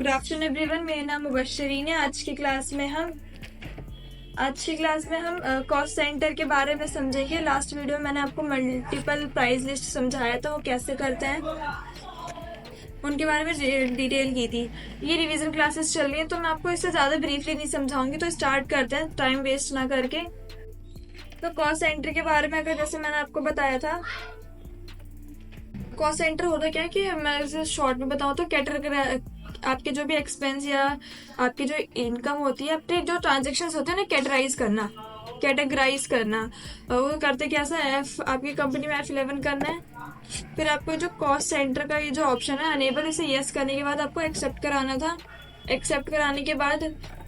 Good afternoon everyone, मेरा नाम मुबशरीन है। आज की क्लास में हम कॉस्ट सेंटर के बारे में समझेंगे। लास्ट वीडियो में मैंने आपको मल्टीपल प्राइस लिस्ट समझाया था, वो कैसे करते हैं उनके बारे में डिटेल की थी। ये रिवीजन क्लासेस चल रही हैं तो मैं आपको इससे ज़्यादा ब्रीफली नहीं समझाऊंगी, तो स्टार्ट करते हैं टाइम वेस्ट ना करके। तो कॉस्ट सेंटर के बारे में अगर जैसे मैंने आपको बताया था, कॉस्ट सेंटर होता क्या है कि मैं इसे शॉर्ट में बताऊँ तो कैटेगरी, आपके जो भी एक्सपेंस या आपकी जो इनकम होती है, अपने जो ट्रांजेक्शन होते हैं ना, कैटेगराइज करना। वो करते कैसा है, आपकी कंपनी में F11 करना है। फिर आपको जो कॉस्ट सेंटर का ये जो ऑप्शन है अनेबल, इसे यस करने के बाद आपको एक्सेप्ट कराना था। एक्सेप्ट कराने के बाद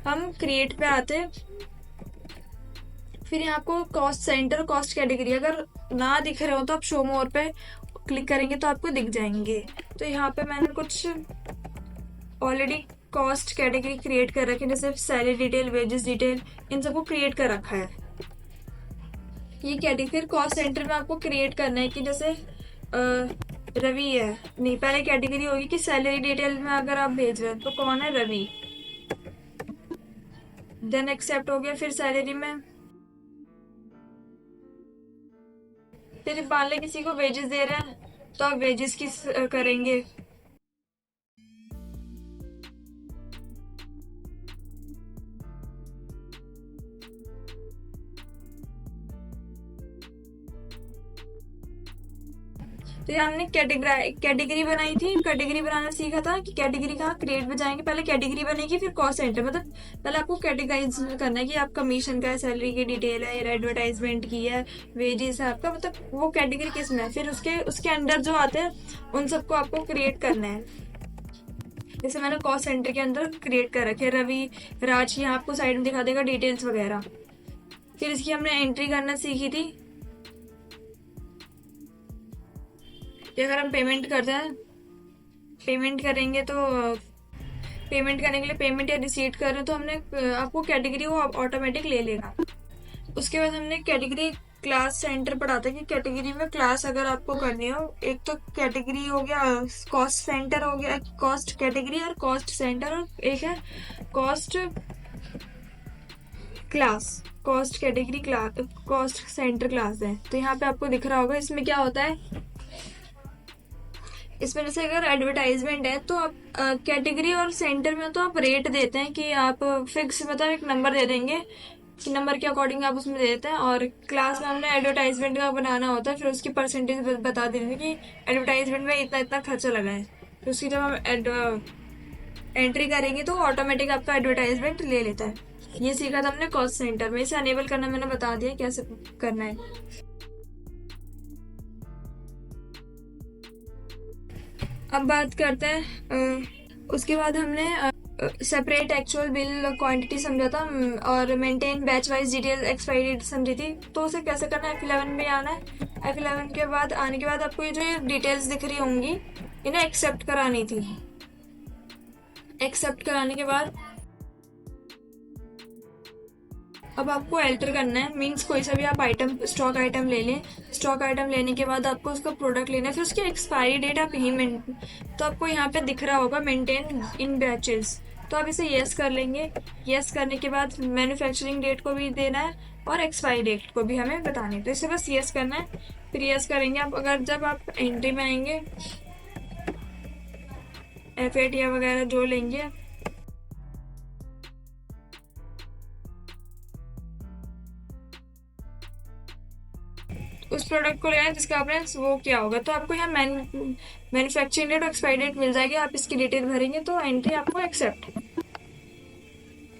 हम क्रिएट पे आते। फिर यहाँ आपको कॉस्ट सेंटर, कॉस्ट कैटेगरी अगर ना दिख रहे हो तो आप शो मोर पे क्लिक करेंगे तो आपको दिख जाएंगे। तो यहाँ पे मैंने कुछ ऑलरेडी कॉस्ट कैटेगरी क्रिएट कर रखे हैं, जैसे सैलरी डिटेल, वेजेस डिटेल, इन सबको क्रिएट कर रखा है। ये कैटेगरी कॉस्ट सेंटर में आपको क्रिएट करना है कि जैसे रवि है, नहीं, पहले कैटेगरी होगी कि सैलरी डिटेल में अगर आप भेज रहे हैं तो कौन है, रवि। देन एक्सेप्ट हो गया। फिर सैलरी में, फिर मान लें किसी को वेजेस दे रहे हैं तो आप वेजेस की करेंगे। तो ये हमने कैटेगरी बनाई थी, कैटेगरी बनाना सीखा था कि कैटेगरी कहाँ क्रिएट में जाएंगे, पहले कैटेगरी बनेगी फिर कॉस्ट सेंटर। मतलब पहले आपको कैटेगराइज करना है कि आप कमीशन का है, सैलरी की डिटेल है, एडवर्टाइजमेंट की है, वेजेस है आपका, मतलब वो कैटेगरी किस में है। फिर उसके अंडर जो आते हैं उन सबको आपको क्रिएट करना है। जैसे मैंने कॉस्ट सेंटर के अंदर क्रिएट कर रखे रवि, राज, यहाँ आपको साइड में दिखा देगा डिटेल्स वगैरह। फिर इसकी हमने एंट्री करना सीखी थी कि अगर हम पेमेंट करते हैं, पेमेंट करेंगे तो पेमेंट करने के लिए पेमेंट या रिसीट कर रहे हैं तो हमने आपको कैटेगरी वो ऑटोमेटिक ले लेगा। उसके बाद हमने कैटेगरी क्लास सेंटर पढ़ा था कि कैटेगरी में क्लास अगर आपको करनी हो, एक तो कैटेगरी हो गया, कॉस्ट सेंटर हो गया, कॉस्ट कैटेगरी और कॉस्ट सेंटर, और एक है cost class. Cost category class, cost centre class है। तो यहाँ पे आपको दिख रहा होगा इसमें क्या होता है। इसमें जैसे अगर एडवर्टाइजमेंट है तो आप कैटेगरी और सेंटर में तो आप रेट देते हैं कि आप फिक्स, मतलब एक नंबर दे देंगे कि नंबर के अकॉर्डिंग आप उसमें दे देते हैं। और क्लास में हमने एडवर्टाइजमेंट का बनाना होता है, फिर उसकी परसेंटेज बता देते कि एडवर्टाइजमेंट में इतना इतना खर्चा लगा है। तो उसकी जब हम एंट्री करेंगे तो ऑटोमेटिक आपका एडवर्टाइजमेंट ले लेता है। ये सीखा था हमने कॉस्ट सेंटर में। इसे अनेबल करना मैंने बता दिया कैसे करना है। अब बात करते हैं, उसके बाद हमने सेपरेट एक्चुअल बिल क्वांटिटी समझा था और maintain batch wise detail expiry date समझी थी। तो उसे कैसे करना है, F11 में आना है। F11 के बाद आने के बाद आपको ये जो ये डिटेल्स दिख रही होंगी, इन्हें एक्सेप्ट करानी थी। एक्सेप्ट कराने के बाद अब आपको एल्टर करना है, मींस कोई सा भी आप आइटम, स्टॉक आइटम ले लें। स्टॉक आइटम लेने के बाद आपको उसका प्रोडक्ट लेना है, फिर उसकी एक्सपायरी डेट आप यहीं तो आपको यहाँ पे दिख रहा होगा मेंटेन इन बैचेस, तो आप इसे यस कर लेंगे। यस करने के बाद मैन्युफैक्चरिंग डेट को भी देना है और एक्सपायरी डेट को भी हमें बतानी है, तो इसे बस यस करना है। फिर यस करेंगे आप। अगर जब आप एंट्री में आएंगे, FAT या वगैरह जो लेंगे, उस प्रोडक्ट को लेना है जिसका आपने वो किया होगा, तो आपको यहाँ मैन्युफैक्चरिंग डेट और एक्सपायरी डेट मिल जाएगी। आप इसकी डिटेल भरेंगे तो एंट्री आपको एक्सेप्ट।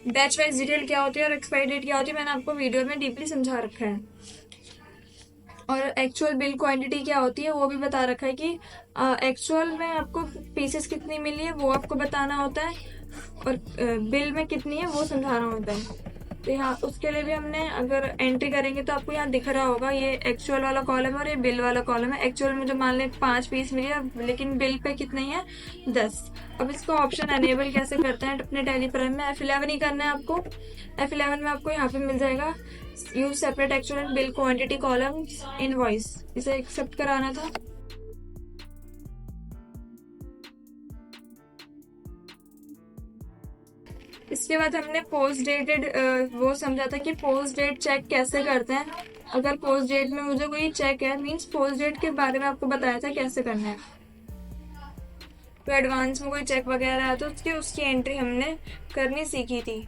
बैच वाइज डिटेल क्या होती है और एक्सपायरी डेट क्या होती है मैंने आपको वीडियो में डीपली समझा रखा है। और एक्चुअल बिल क्वांटिटी क्या होती है वो भी बता रखा है कि एक्चुअल में आपको पीसेस कितनी मिली है वो आपको बताना होता है, और बिल में कितनी है वो समझाना होता है। तो यहाँ उसके लिए भी हमने अगर एंट्री करेंगे तो आपको यहाँ दिख रहा होगा ये एक्चुअल वाला कॉलम है और ये बिल वाला कॉलम है। एक्चुअल में जो मान लें 5 पीस मिली है, लेकिन बिल पे कितनी है, 10। अब इसको ऑप्शन अनेबल कैसे करते हैं अपने टैली प्राइम में, F11 ही करना है आपको। F11 में आपको यहाँ पे मिल जाएगा use separate actual and bill quantity column invoice, इसे एक्सेप्ट कराना था। इसके बाद हमने पोस्ट डेटेड वो समझा था कि पोस्ट डेट चेक कैसे करते हैं। अगर पोस्ट डेट में मुझे कोई चेक है, मीन्स पोस्ट डेट के बारे में आपको बताया था कैसे करना है। तो एडवांस में कोई चेक वगैरह है तो उसकी एंट्री हमने करनी सीखी थी।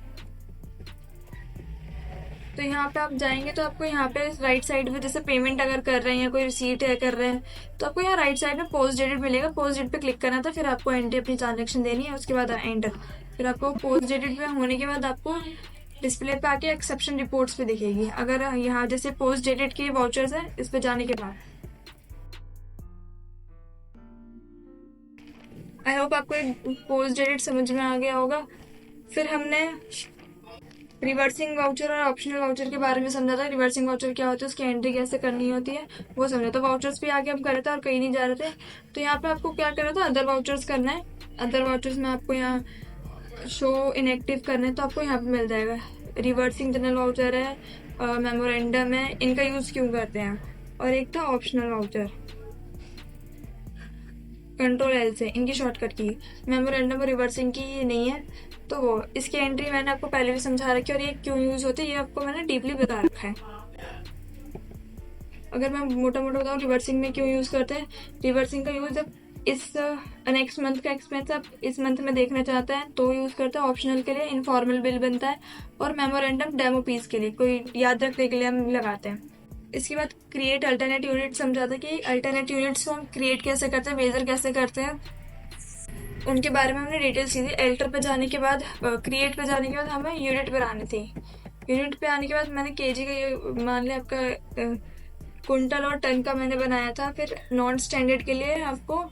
तो यहाँ पे आप जाएंगे तो आपको यहाँ पे राइट साइड में जैसे पेमेंट अगर कर रहे हैं या कोई रिसीट है कर रहे हैं तो आपको यहाँ राइट साइड में पोस्ट डेटेड मिलेगा। पोस्ट डेट पे क्लिक करना था, फिर आपको एंट्री अपनी ट्रांजेक्शन देनी है, उसके बाद एंटर। फिर आपको पोस्ट डेटेड पे होने के बाद आपको डिस्प्ले पे आके एक्सेप्शन रिपोर्ट्स पे दिखेगी। अगर यहाँ जैसे पोस्ट डेटेड के वाउचर्स है, इस पे जाने के बाद आई होप आपको पोस्ट डेटेड समझ में आ गया होगा। फिर हमने रिवर्सिंग वाउचर और ऑप्शनल वाउचर के बारे में समझा था। रिवर्सिंग वाउचर क्या होता है, उसकी एंट्री कैसे करनी होती है वो समझा। तो वाउचर्स भी आगे हम कर रहे थे और कहीं नहीं जा रहे थे। तो यहाँ पे आपको क्या करना था, अदर वाउचर्स करना है। अदर वाउचर्स में आपको यहाँ शो इनएक्टिव करना है तो आपको यहाँ पे मिल जाएगा। रिवर्सिंग जनरल वाउचर है, मेमोरेंडम है, इनका यूज क्यों करते हैं। और एक था ऑप्शनल वाउचर, कंट्रोल एल से इनकी शॉर्टकट की। मेमोरेंडम और रिवर्सिंग की ये नहीं है। तो वो इसकी एंट्री मैंने आपको पहले भी समझा रखी है और ये क्यों यूज होती है ये आपको मैंने डीपली बता रखा है। अगर मैं मोटा मोटा बताऊँ रिवर्सिंग में क्यों यूज करते हैं। रिवर्सिंग का यूज जब इस नेक्स्ट मंथ का एक्सपेंस आप इस मंथ में देखना चाहते हैं तो यूज करते हैं। ऑप्शनल के लिए इनफॉर्मल बिल बनता है और मेमोरेंडम डेमो पीस के लिए कोई याद रखने के लिए हम लगाते हैं। इसके बाद क्रिएट अल्टरनेट यूनिट समझा था कि अल्टरनेट यूनिट्स को हम क्रिएट कैसे करते हैं, मेजर कैसे करते हैं, उनके बारे में हमने डिटेल्स दी थी। एल्टर पे जाने के बाद क्रिएट पे जाने के बाद हमें यूनिट पर आनी थी। यूनिट पे आने के बाद मैंने केजी का मान लिया आपका कुंटल और टन का मैंने बनाया था। फिर नॉन स्टैंडर्ड के लिए आपको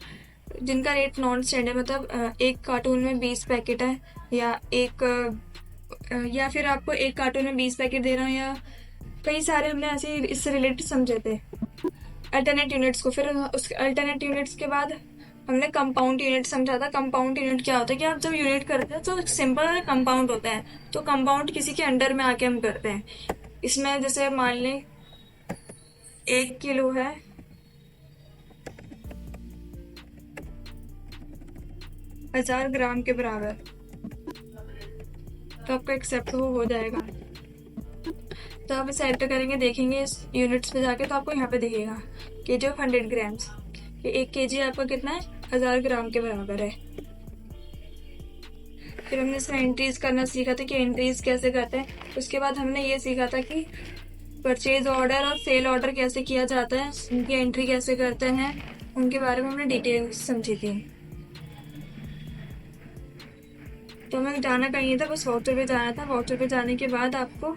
जिनका रेट नॉन स्टैंडर्ड मतलब एक कार्टून में 20 पैकेट है या फिर आपको एक कार्टून में 20 पैकेट दे रहा हूँ या कई सारे हमने ऐसे इससे रिलेटेड समझे थे अल्टरनेट यूनिट्स को। फिर उस अल्टरनेट यूनिट्स के बाद हमने कंपाउंड यूनिट समझा था। कंपाउंड यूनिट क्या होता है कि आप जब यूनिट करते हैं तो सिंपल और कंपाउंड होता है। तो कंपाउंड किसी के अंडर में आके हम करते हैं। इसमें जैसे मान लें 1 किलो है, हजार ग्राम के बराबर, तो आपका एक्सेप्ट हो जाएगा। तो आप इसे एंटर करेंगे, देखेंगे इस यूनिट्स पे जाके तो आपको यहाँ पे दिखेगा केजी ऑफ 100 ग्राम्स। कि 1 केजी आपका कितना है, 1000 ग्राम के बराबर है। फिर हमने इसमें एंट्रीज करना सीखा था कि एंट्रीज कैसे करते हैं। उसके बाद हमने ये सीखा था कि परचेज ऑर्डर और सेल ऑर्डर कैसे किया जाता है, उनकी एंट्री कैसे करते हैं, उनके बारे में हमने डिटेल समझी थी। तो हमें जाना कहीं नहीं था, बस वाउचर पे जाना था। वाउचर पे जाने के बाद आपको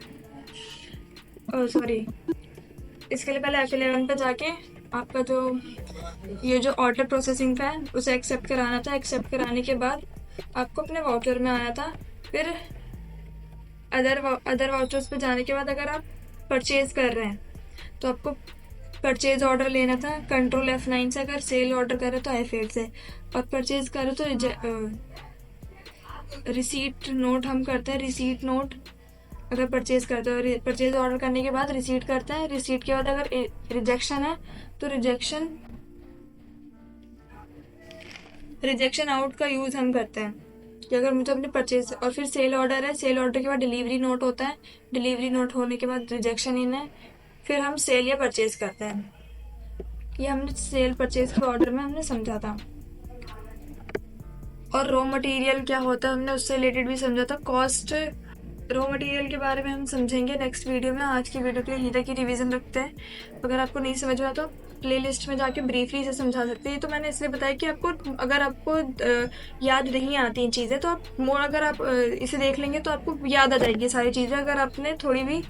इसके लिए पहले F11 पे जाके आपका जो ये जो ऑर्डर प्रोसेसिंग का है उसे एक्सेप्ट कराना था। एक्सेप्ट कराने के बाद आपको अपने वाउचर में आना था। फिर अदर वाउचर्स पे जाने के बाद अगर आप परचेज कर रहे हैं तो आपको परचेज ऑर्डर लेना था कंट्रोल F9 से। अगर सेल ऑर्डर कर रहे तो F8 से, और परचेज कर रहे तो रिसीट नोट हम करते हैं। रिसीट नोट अगर परचेज करते हैं, परचेज ऑर्डर करने के बाद रिसीट करते हैं। रिसीट के बाद अगर रिजेक्शन है तो रिजेक्शन आउट का यूज हम करते हैं कि अगर मुझे अपने परचेज। और फिर सेल ऑर्डर है, सेल ऑर्डर के बाद डिलीवरी नोट होता है। डिलीवरी नोट होने के बाद रिजेक्शन इन है, फिर हम सेल या परचेज करते हैं। ये हमने सेल परचेज के ऑर्डर में हमने समझा था। और रॉ मटेरियल क्या होता है हमने उससे रिलेटेड भी समझा था। कॉस्ट रॉ मटेरियल के बारे में हम समझेंगे नेक्स्ट वीडियो में। आज की वीडियो के लिए यहीं तक की रिवीजन रखते हैं। अगर आपको नहीं समझ में तो प्लेलिस्ट में जाके ब्रीफली से समझा सकते हैं। तो मैंने इसलिए बताया कि अगर आपको याद नहीं आती इन चीज़ें तो अगर आप इसे देख लेंगे तो आपको याद आ जाएगी सारी चीज़ें, अगर आपने थोड़ी भी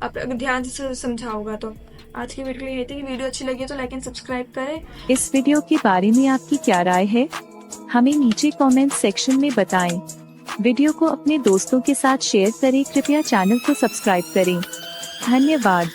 अगर ध्यान से समझा होगा तो। आज की वीडियो यही थी। वीडियो अच्छी लगी तो लाइक एंड सब्सक्राइब करें। इस वीडियो के बारे में आपकी क्या राय है, हमें नीचे कमेंट सेक्शन में बताएं। वीडियो को अपने दोस्तों के साथ शेयर करें। कृपया चैनल को सब्सक्राइब करें। धन्यवाद।